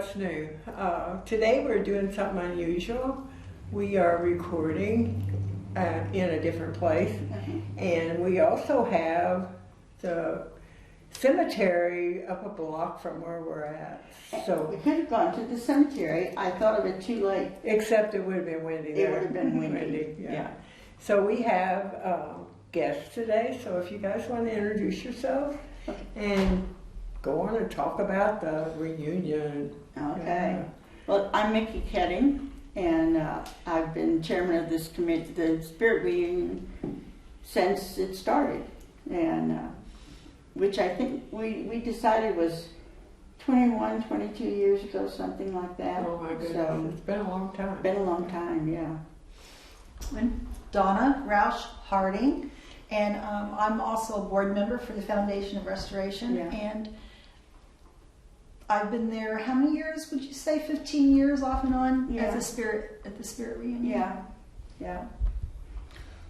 what's new. Today we're doing something unusual. We are recording in a different place, and we also have the cemetery up a block from where we're at. So we could have gone to the cemetery. I thought of it too late. Except it would have been windy there. It would have been windy. Yeah. So we have guests today. So if you guys want to introduce yourselves and go on and talk about the reunion. Okay. Well, I'm Mickey Ketting, and I've been chairman of this committee, the Spirit Reunion, since it started, and which I think we decided was 21, 22 years ago, something like that. Oh my goodness, so, it's been a long time. Been a long time, yeah. I'm Donna Roush Harding, and I'm also a board member for the Foundation of Restoration, and I've been there, how many years would you say? 15 years off and on at the Spirit Reunion. Yeah.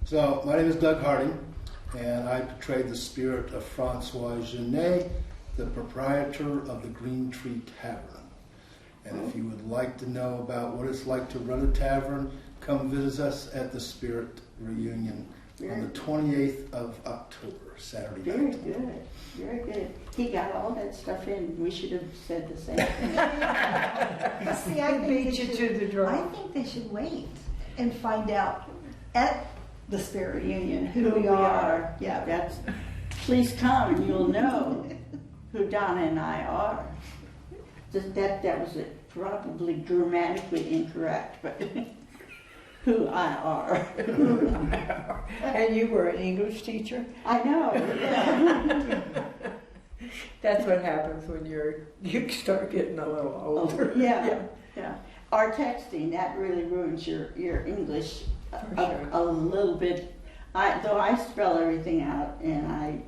So my name is Doug Harding, and I portray the spirit of Francois Genet, the proprietor of the Green Tree Tavern. And if you would like to know about what it's like to run a tavern, come visit us at the Spirit Reunion on the 28th of October, Saturday night. Very good. He got all that stuff in. We should have said the same thing. See, I beat you to the draw. I think they should wait and find out at the Spirit Reunion who we are. Yeah, please come and you'll know who Donna and I are. That was probably grammatically incorrect, but who I are. And you were an English teacher? I know. Yeah. That's what happens when you start getting a little older. Yeah. Our texting, that really ruins your English a little bit. Though I spell everything out and I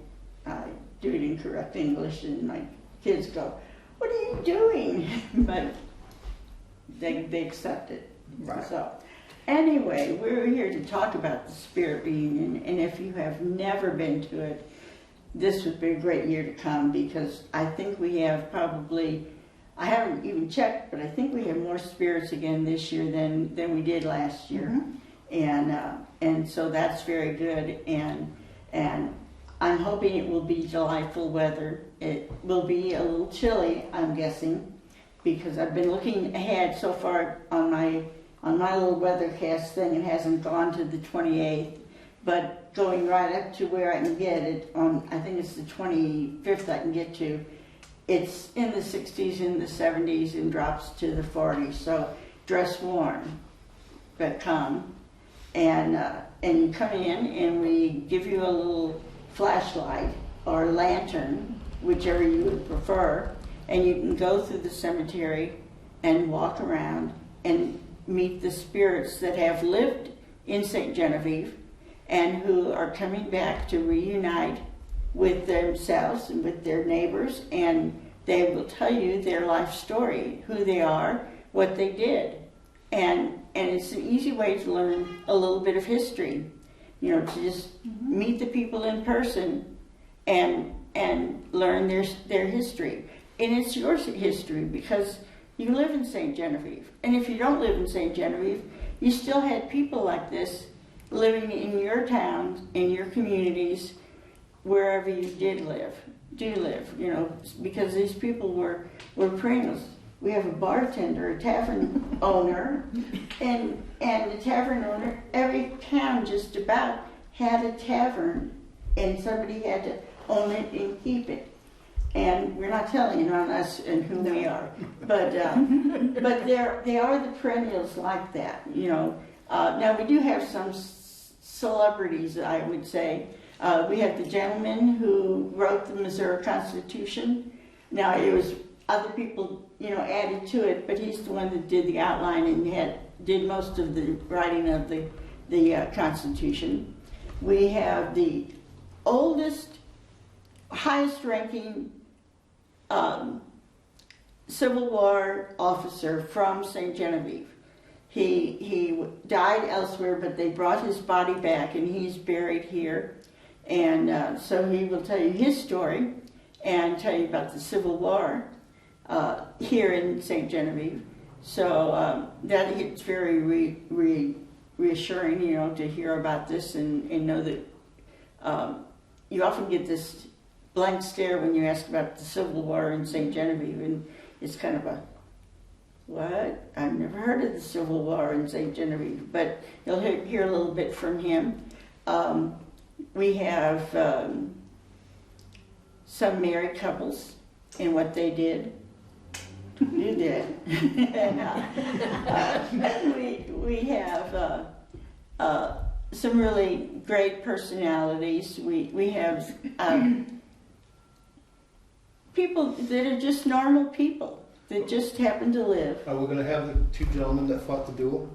do it in correct English, and my kids go, "What are you doing?" But they accept it. Right. So anyway, we're here to talk about the Spirit Reunion, and if you have never been to it, this would be a great year to come, because I think we have probably, I haven't even checked, but I think we have more spirits again this year than we did last year. And so that's very good, and I'm hoping it will be delightful weather. It will be a little chilly, I'm guessing, because I've been looking ahead so far on my little weathercast thing. It hasn't gone to the 28th, but going right up to where I can get it on, I think it's the 25th I can get to, it's in the 60s and the 70s and drops to the 40s. So dress warm, but come. And you come in and we give you a little flashlight or lantern, whichever you would prefer, and you can go through the cemetery and walk around and meet the spirits that have lived in St. Genevieve and who are coming back to reunite with themselves and with their neighbors, and they will tell you their life story, who they are, what they did. And it's an easy way to learn a little bit of history, to just meet the people in person and learn their history. And it's your history because you live in St. Genevieve. And if you don't live in St. Genevieve, you still had people like this living in your towns, in your communities, wherever you do live, because these people were perennials. We have a bartender, a tavern owner, and the tavern owner, every town just about had a tavern, and somebody had to own it and keep it. And we're not telling you on us and who we are, but they are the perennials like that, Now we do have some celebrities, I would say. We have the gentleman who wrote the Missouri Constitution. Now it was other people, added to it, but he's the one that did the outline and did most of the writing of the Constitution. We have the oldest, highest-ranking Civil War officer from St. Genevieve. He died elsewhere, but they brought his body back, and he's buried here. And so he will tell you his story and tell you about the Civil War. here in St. Genevieve. So that it's very reassuring, you know, to hear about this and know that you often get this blank stare when you ask about the Civil War in St. Genevieve, and it's kind of a, what? I've never heard of the Civil War in St. Genevieve, but you'll hear a little bit from him. We have some married couples and what they did. You did. And we have some really great personalities. We have people that are just normal people that just happen to live. Are we going to have the two gentlemen that fought the duel?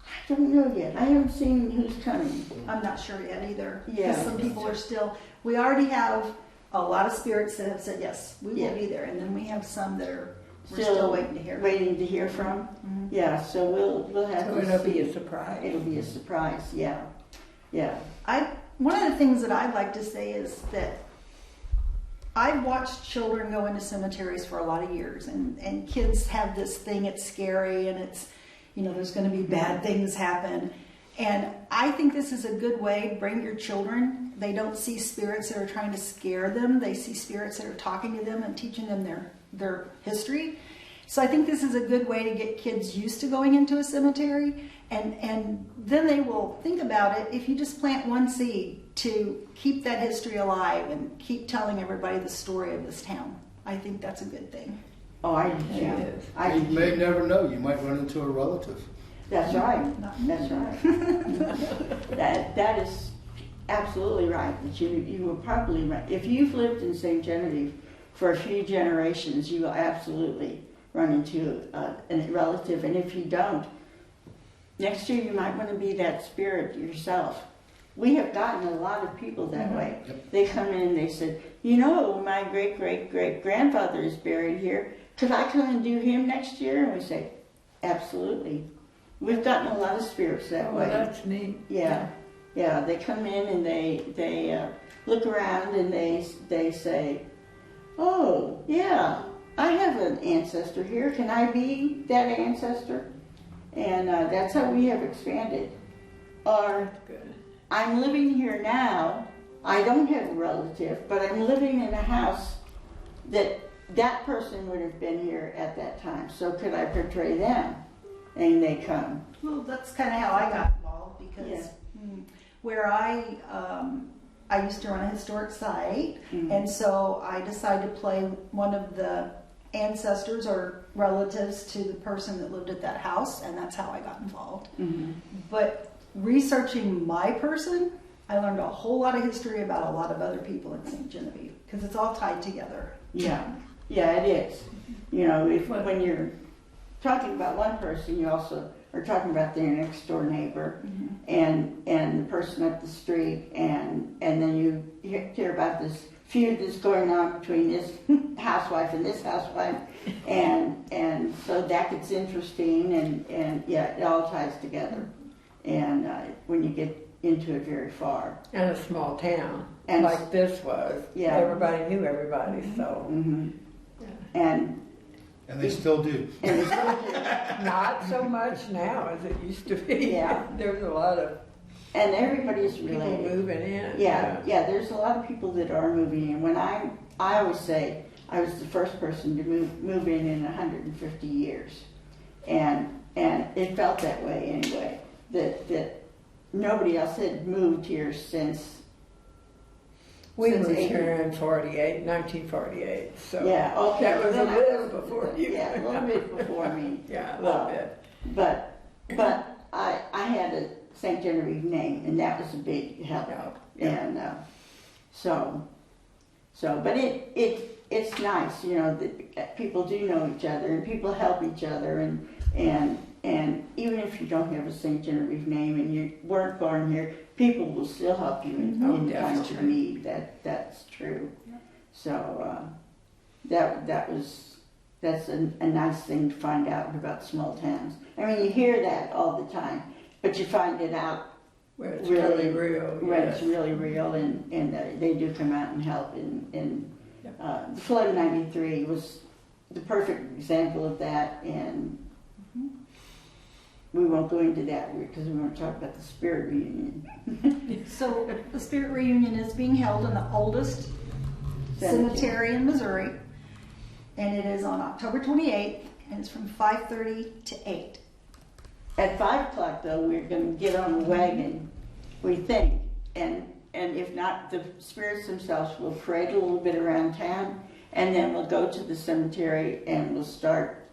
I don't know yet. I haven't seen who's coming. I'm not sure yet either. Yeah. Because some people are still, we already have a lot of spirits that have said, yes, we will be there. And then we have some that are, we're still waiting to hear. Waiting to hear from? Yeah, so we'll have So to it'll see. be a surprise. It'll be a surprise, yeah. Yeah. One of the things that I'd like to say is that I've watched children go into cemeteries for a lot of years, and kids have this thing, it's scary, and it's, you know, there's going to be bad things happen. And I think this is a good way to bring your children. They don't see spirits that are trying to scare them. They see spirits that are talking to them and teaching them their history. So I think this is a good way to get kids used to going into a cemetery, and then they will think about it. If you just plant one seed to keep that history alive and keep telling everybody the story of this town, I think that's a good thing. Oh, I It yeah. is. I You may never know. You might run into a relative. That's right. That's right. that is absolutely right. That you will probably run. If you've lived in St. Genevieve for a few generations, you will absolutely run into a relative. And if you don't, next year you might want to be that spirit yourself. We have gotten a lot of people that way. Yep. They come in and they said, you know, my great-great-great-grandfather is buried here. Could I come and do him next year? And we say, absolutely. We've gotten a lot of spirits that Oh, way. that's neat. Yeah, yeah. They come in and they look around and they say, "Oh, yeah, I have an ancestor here. Can I be that ancestor?" And that's how we have expanded. Or Good. I'm living here now. I don't have a relative, but I'm living in a house that person would have been here at that time. So could I portray them? And they come. Well, that's kind of how I got involved because where I used to run a historic site, and so I decided to play one of the ancestors or relatives to the person that lived at that house, and that's how I got involved. But researching my person, I learned a whole lot of history about a lot of other people in St. Genevieve because it's all tied together. Yeah, yeah, it is. You know, when you're talking about one person, you also are talking about their next door neighbor and the person up the street, and then you hear about this feud that's going on between this housewife and this housewife, and so that gets interesting, and yeah, it all ties together. And when you get into it very far, And a small town, And- like this was. Yeah. Everybody knew everybody, so. and And they still do. it's Not so much now as it used to be. Yeah. There's a lot of and everybody's people related. moving in. Yeah, there's a lot of people that are moving in. When I always say I was the first person to move in 150 years, and it felt that way anyway. That nobody else had moved here since. We since moved 80. here in 1948, so. Yeah, okay. That was a then I little was- before you. Yeah, a little bit before me. Yeah, a little bit. But I had a St. Genevieve name, and that was a big help. Yeah. And but it's nice, you know, that people do know each other and people help each other, and even if you don't have a St. Genevieve name and you weren't born here, people will still help you in times of definitely. need. That's true. So that's a nice thing to find out about small towns. I mean, you hear that all the time, but you find it out Where it's really really real. when Yes. it's really real, and they do come out and help. And Yep. the flood of '93 was the perfect example of that, and we won't go into that because we want to talk about the spirit reunion. So the spirit reunion is being held in the oldest cemetery in Missouri, and it is on October 28th, and it's from 5:30 to 8. At 5 o'clock, though, we're going to get on the wagon, we think, and if not, the spirits themselves will parade a little bit around town, and then we'll go to the cemetery and we'll start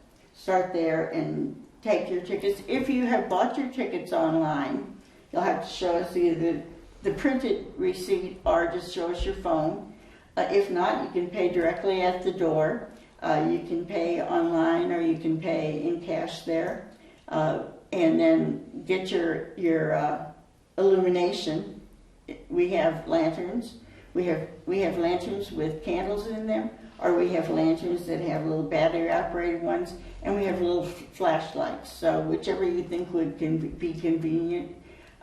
there and take your tickets. If you have bought your tickets online, you'll have to show us either the printed receipt or just show us your phone. If not, you can pay directly at the door. You can pay online or you can pay in cash there. And then get your illumination. We have lanterns. We have lanterns with candles in them, or we have lanterns that have little battery-operated ones, and we have little flashlights. So whichever you think would be convenient.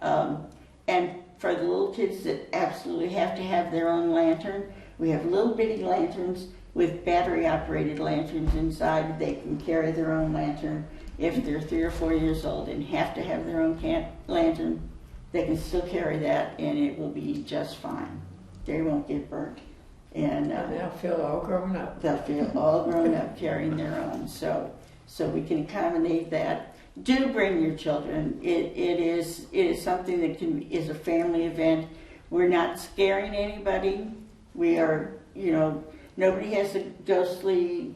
And for the little kids that absolutely have to have their own lantern, we have little bitty lanterns with battery-operated lanterns inside. They can carry their own lantern. If they're 3 or 4 years old and have to have their own lantern, they can still carry that, and it will be just fine. They won't get burnt. And they'll feel all grown up. they'll feel all grown up carrying their own. So we can accommodate that. Do bring your children. It is something that is a family event. We're not scaring anybody. We are, nobody has a ghostly,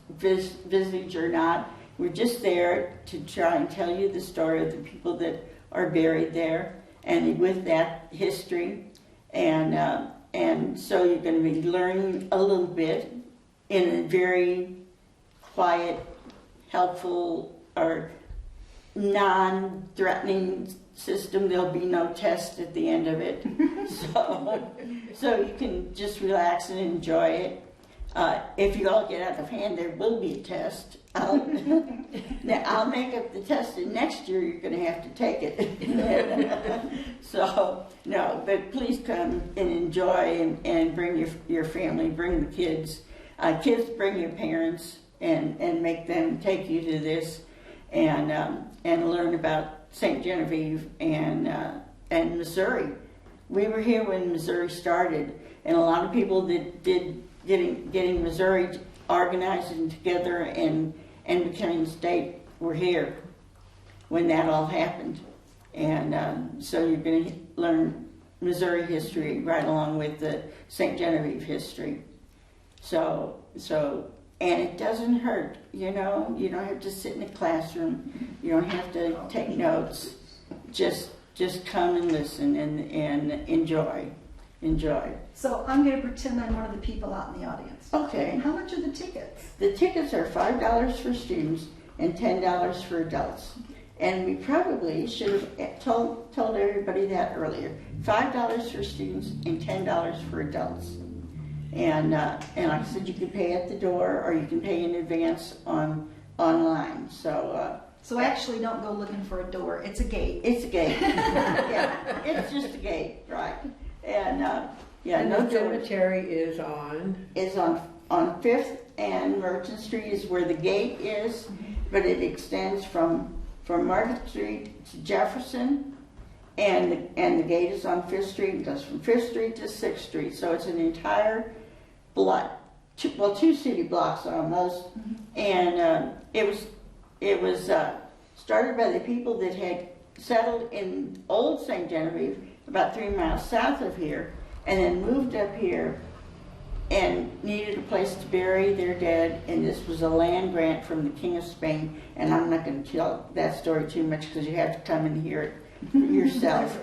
visage or not. We're just there to try and tell you the story of the people that are buried there, and with that history, and so you're going to be learning a little bit in a very quiet, helpful, or non-threatening system. There'll be no test at the end of it, so you can just relax and enjoy it. If you all get out of hand, there will be a test. I'll make up the test, and next year you're going to have to take it. So, no, but please come and enjoy and bring your family, bring the kids. Kids, bring your parents and make them take you to this and learn about St. Genevieve and Missouri. We were here when Missouri started, and a lot of people that did getting Missouri organized and together and becoming a state were here when that all happened. And so you're going to learn Missouri history right along with the St. Genevieve history. So and it doesn't hurt, you don't have to sit in a classroom. You don't have to take notes. Just come and listen and enjoy. So I'm going to pretend I'm one of the people out in the audience. Okay. How much are the tickets? The tickets are $5 for students and $10 for adults. And we probably should have told everybody that earlier. $5 for students and $10 for adults. And like I said, you can pay at the door or you can pay in advance online. So actually don't go looking for a door. It's a gate. It's a gate. Yeah, it's just a gate, right. And The cemetery is on. Is on 5th and Merchant Street is where the gate is, but it extends from Market Street to Jefferson, and the gate is on 5th Street. It goes from 5th Street to 6th Street, so it's an entire block, two city blocks almost, and it was started by the people that had settled in Old St. Genevieve, about 3 miles south of here, and then moved up here and needed a place to bury their dead, and this was a land grant from the King of Spain, and I'm not going to tell that story too much because you have to come and hear it yourself.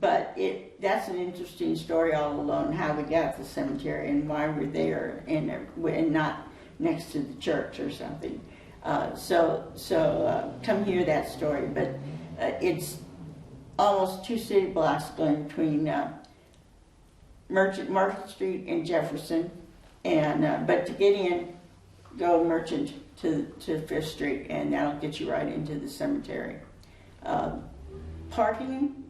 But that's an interesting story all alone, how we got the cemetery and why we're there and not next to the church or something. So come hear that story, but it's almost 2 city blocks going between Market Street and Jefferson, and but to get in, go Merchant to 5th Street, and that'll get you right into the cemetery. Parking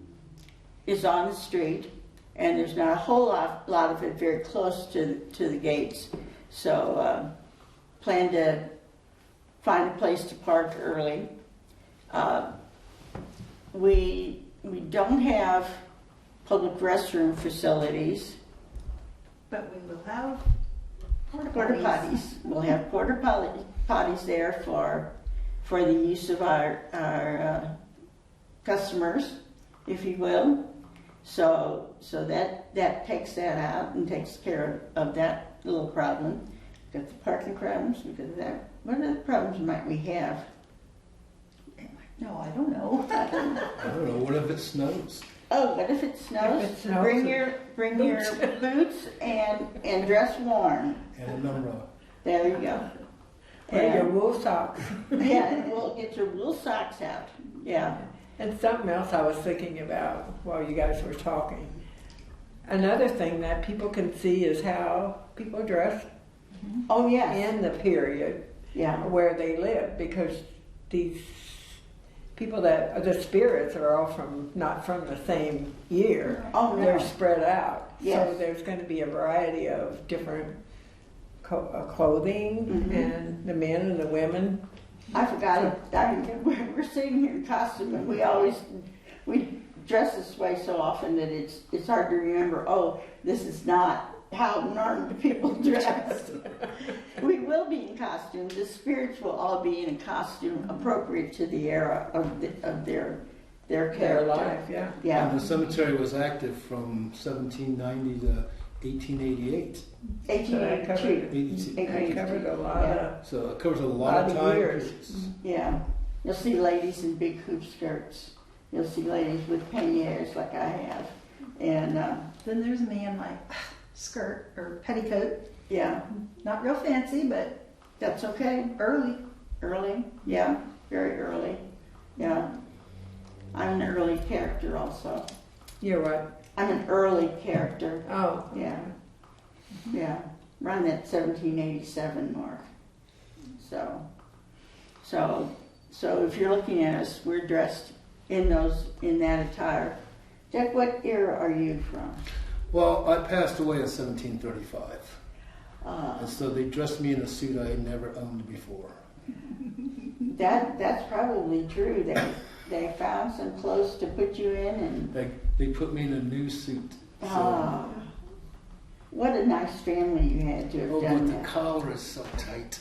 is on the street, and there's not a whole lot of it very close to the gates. So plan to find a place to park early. We don't have public restroom facilities. But we will have porta Porta potties. We'll have porta potties there for the use of our customers, if you will. So that takes that out and takes care of that little problem. We've got the parking problems because of that. What other problems might we have? No, I don't know. I don't know. What if it snows? Oh, what if it snows? If it snows, bring your boots and dress warm. And an umbrella. There you go. Wear your And, wool socks. yeah, and we'll get your wool socks out. Yeah. And something else I was thinking about while you guys were talking. Another thing that people can see is how people dress Oh yes. in the period Yeah. where they live, because these people that the spirits are all not from the same year. Oh no. They're spread out. Yes. So there's going to be a variety of different clothing, Mhm. and the men and the women. I forgot it. We're sitting here in costume, and we dress this way so often that it's hard to remember. Oh, this is not how normal people dress. We will be in costume. The spirits will all be in a costume appropriate to the era of their character. Their life, yeah. Yeah. And the cemetery was active from 1790 to 1888. 1882. They covered a lot of. So it covers a lot of Lot of time years. periods. Yeah. You'll see ladies in big hoop skirts. You'll see ladies with panniers like I have. And Then there's me in my skirt or petticoat. yeah, Not real fancy, but that's okay. early. Early. Yeah, very early. Yeah. I'm an early character also. You're what? I'm an early character. Oh, Yeah. Yeah. Around that 1787 mark. So if you're looking at us, we're dressed in that attire. Jack, what era are you from? Well, I passed away in 1735. Uh, And so they dressed me in a suit I had never owned before. that's probably true. They found some clothes to put you in, and They put me in a new suit. So, what a nice family you had to have oh, done but the that. collar is so tight.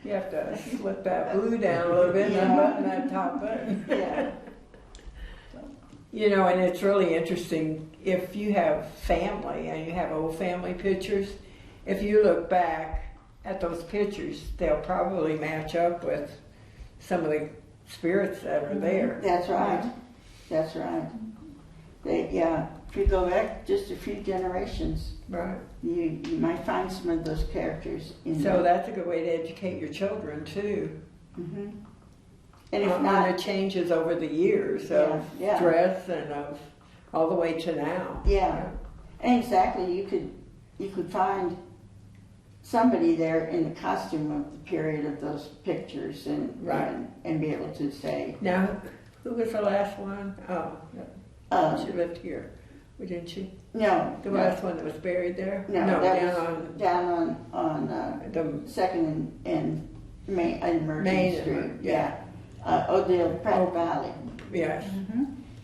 you have to slip that blue down a little bit and unbutton that top button. Yeah. You know, and it's really interesting if you have family and you have old family pictures. If you look back at those pictures, they'll probably match up with some of the spirits that are there. That's right. That's right. If you go back just a few generations, Right. you might find some of those characters in So there. that's a good way to educate your children too. Hmm. And if on not, the changes over the years of Yeah. dress and of all the way to now. yeah, and exactly, you could find somebody there in the costume of the period of those pictures, and Right. and be able to say, Now, who was the last one? Oh, she lived here, didn't she? no, The no, last one that was buried there? no, No, that down was on down on the Second and Main Merchant Main, Street, yeah. Odile Pratt Valley. yes,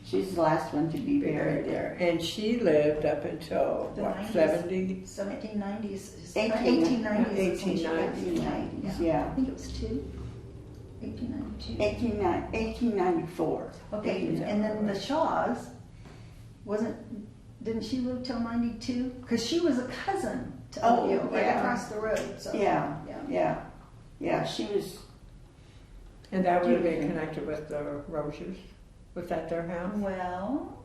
She's the last one to be buried buried there. there, and she lived up until The what 90s. 70? 1790s. 1890s. 1890s. Yeah. I think it was 1892. 1894. Okay, and then the Shaws, didn't she live till 92? Because she was a cousin to Oh, Odile, right yeah. across the road. So, Yeah. yeah. Yeah, she was, And that would have been connected with the Rosiers. Was that their house? Well,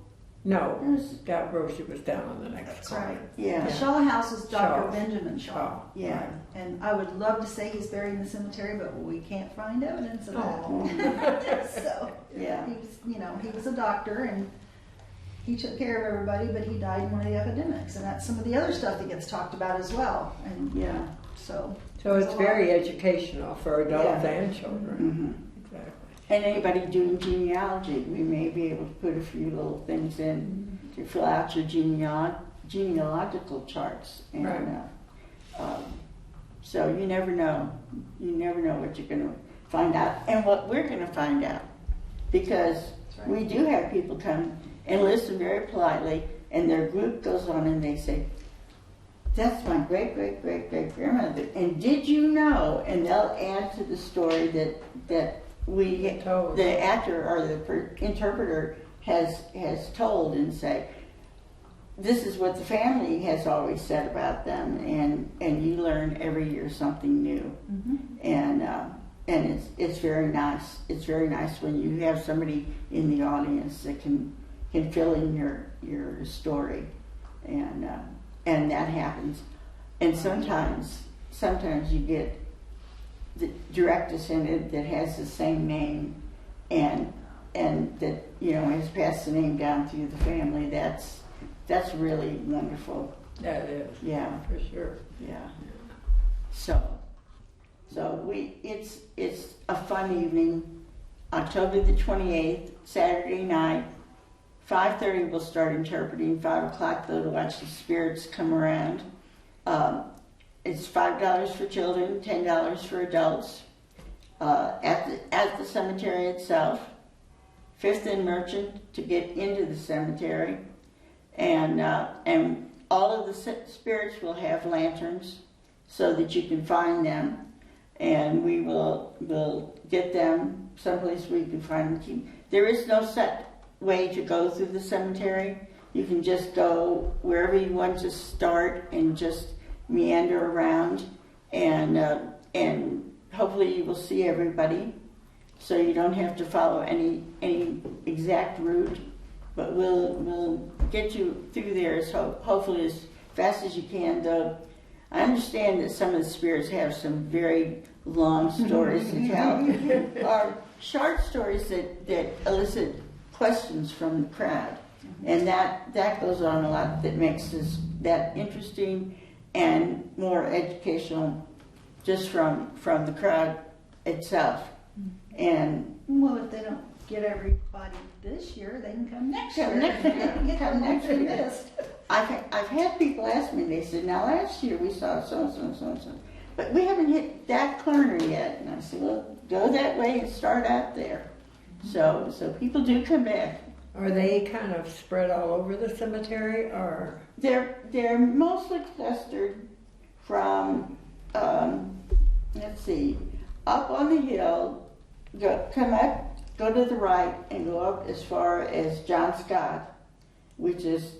No, it was, that Rosier was down on the next that's corner. right. yeah, The Shaw house is Dr. Shaw. Benjamin Shaw. Shaw. yeah. And I would love to say he's buried in the cemetery, but we can't find evidence of Oh. that. So, Yeah. he was a doctor and he took care of everybody, but he died in one of the epidemics. And that's some of the other stuff that gets talked about as well. And Yeah. so, So there's it's a lot. very educational for adults Yeah. and children. Hmm. Exactly. And anybody doing genealogy, we may be able to put a few little things in to fill out your genealogical charts, and Right. so you never know. You never know what you're going to find out, and what we're going to find out, because That's right. we do have people come and listen very politely, and their group goes on and they say, "That's my great great great great grandmother," and did you know? And they'll add to the story that we, Told. the actor or the interpreter has told, and say, this is what the family has always said about them, and you learn every year something new, and it's very nice. It's very nice when you have somebody in the audience that can fill in your story, and that happens. And sometimes you get the direct descendant that has the same name, and that has passed the name down through the family. That's really wonderful. That is, Yeah, for sure. yeah. So it's a fun evening. October the 28th, Saturday night, 5:30 we'll start interpreting. 5 o'clock though to watch the spirits come around. It's $5 for children, $10 for adults. At the cemetery itself, 5th and Merchant to get into the cemetery. And all of the spirits will have lanterns so that you can find them, and we'll get them someplace where you can find them. There is no set way to go through the cemetery. You can just go wherever you want to start and just meander around, and hopefully you will see everybody, so you don't have to follow any exact route. But we'll get you through there hopefully as fast as you can. Though I understand that some of the spirits have some very long stories to tell, or short stories that elicit questions from the crowd, and that goes on a lot. That makes that interesting and more educational, just from the crowd itself. And Well, if they don't get everybody this year, they can come next year. Next year. Get Come the next ones they year. missed. I've had people ask me, they said, now last year we saw so, but we haven't hit that corner yet. And I said, well, go that way and start out there. So people do come back. Are they kind of spread all over the cemetery, or? They're mostly clustered from, let's see, up on the hill, come up, go to the right, and go up as far as John Scott, which is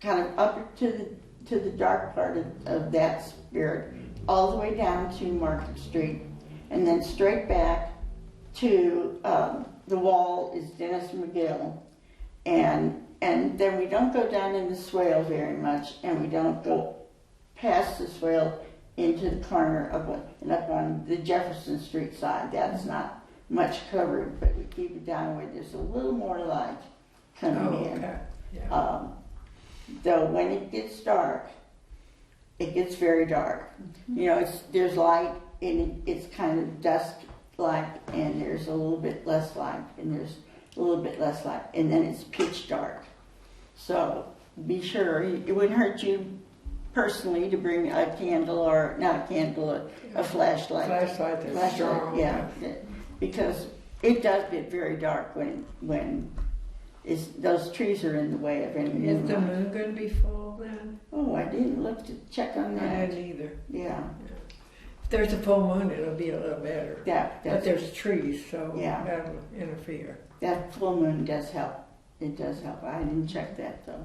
kind of up to the dark part of that spirit, all the way down to Market Street, and then straight back to the wall is Dennis McGill, and then we don't go down in the swale very much, and we don't go past the swale into the corner up on the Jefferson Street side. That's not much covered, but we keep it down where there's a little more light coming in. Okay. Yeah. Though when it gets dark, it gets very dark. There's light, and it's kind of dusk-like, and there's a little bit less light, and there's a little bit less light, and then it's pitch dark. So be sure, it wouldn't hurt you personally to bring a candle, or not a candle, a flashlight. Flashlight that's strong. Yeah, because it does get very dark when those trees are in the way of any Is the moonlight. moon going to be full then? Oh, I didn't look to check on I that. didn't either. Yeah, If there's a full moon, it'll be a little better. But that's, there's trees, so Yeah. that'll interfere. that full moon does help. It does help. I didn't check that though.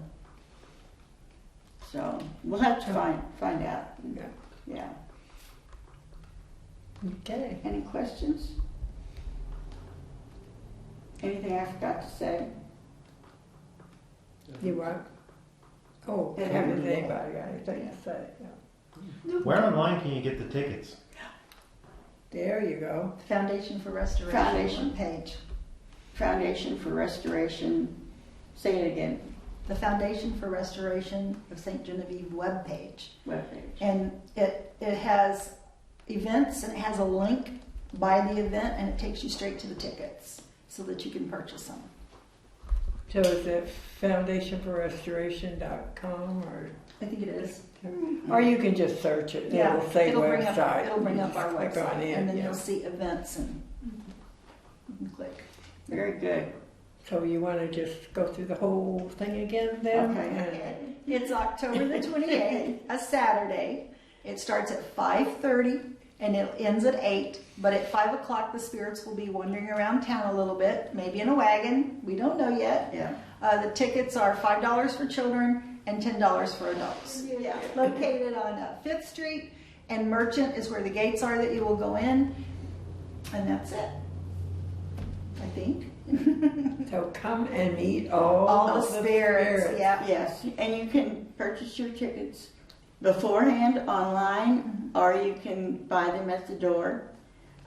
So we'll have to find out. Yeah. Yeah. Okay. Any questions? Anything I forgot to say? You what? Oh, Yeah. haven't anybody got anything to say? Yeah. Where online can you get the tickets? There you go. Foundation for Restoration Foundation. page. Foundation for Restoration. Say it again. The Foundation for Restoration of St. Genevieve webpage. Webpage. And it has events, and it has a link by the event, and it takes you straight to the tickets so that you can purchase them. So is it foundationforrestoration.com or I think it is. or you can just search it. Yeah, It'll say it'll bring up, website. it'll bring You up just our click website, on it, and then yeah. you'll see events and you can click. Very good. So you want to just go through the whole thing again then? Okay. It's October the 28th, a Saturday. It starts at 5:30 and it ends at 8. But at 5 o'clock, the spirits will be wandering around town a little bit, maybe in a wagon. We don't know yet. Yeah. The tickets are $5 for children and $10 for adults. Yeah. Located on 5th Street, and Merchant is where the gates are that you will go in. And that's it, I think. So come and meet all All of the spirits. Yeah. Yes, and you can purchase your tickets beforehand online, or you can buy them at the door.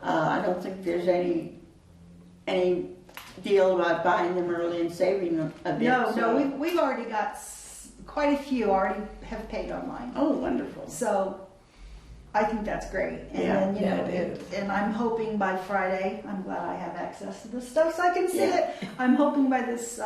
I don't think there's any deal about buying them early and saving them a bit. No, so- we've already got quite a few already have paid online. Oh, wonderful. So I think that's great. And Yeah, then, you yeah, know, it is. and I'm hoping by Friday, I'm glad I have access to this stuff so I can see Yeah. it. I'm hoping by this,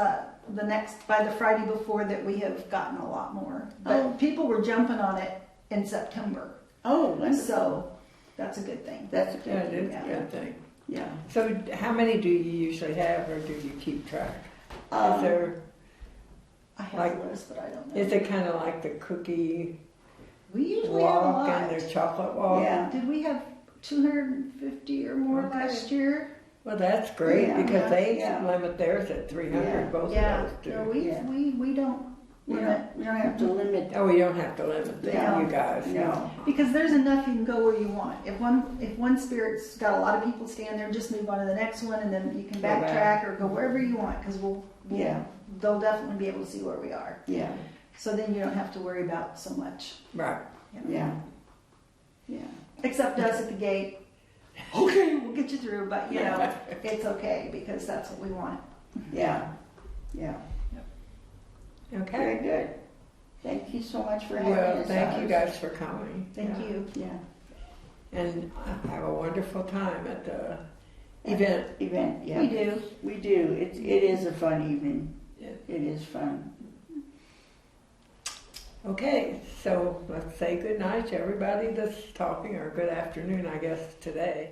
by the Friday before that we have gotten a lot more. But Oh. people were jumping on it in September. Oh, wonderful. So that's a good thing. That's a good Yeah, it thing. is a good thing. Yeah. So how many do you usually have or do you keep track? Is Um, there, I have Like, a list, but I don't know. is it kind of like the cookie We usually have a walk lot. and their chocolate walk? Yeah. Did we have 250 or more Okay. last year? Well, that's great Yeah, because they yeah. limit theirs at 300, Yeah. both Yeah, of those do. no, Yeah. we don't We limit. don't have to limit. Oh, we don't have to limit them, No, you guys. no. Because there's enough, you can go where you want. If one spirit's got a lot of people stand there, just move on to the next one, and then you can Go back. backtrack or go wherever you want, because Yeah. they'll definitely be able to see where we are. Yeah. So then you don't have to worry about so much. Right. Yeah. Yeah. Except us at the gate. Okay, we'll get you through, but you know, it's okay because that's what we want. Yeah. Yeah. Very Okay. good. Thank you so much for having Well, us. thank you Alice. guys for coming. Thank Yeah. you. Yeah. And have a wonderful time at the event. Event. Yeah. We do. We do. It is a fun evening. Yeah. It is fun. Okay, so let's say good night to everybody that's talking, or good afternoon, I guess, today.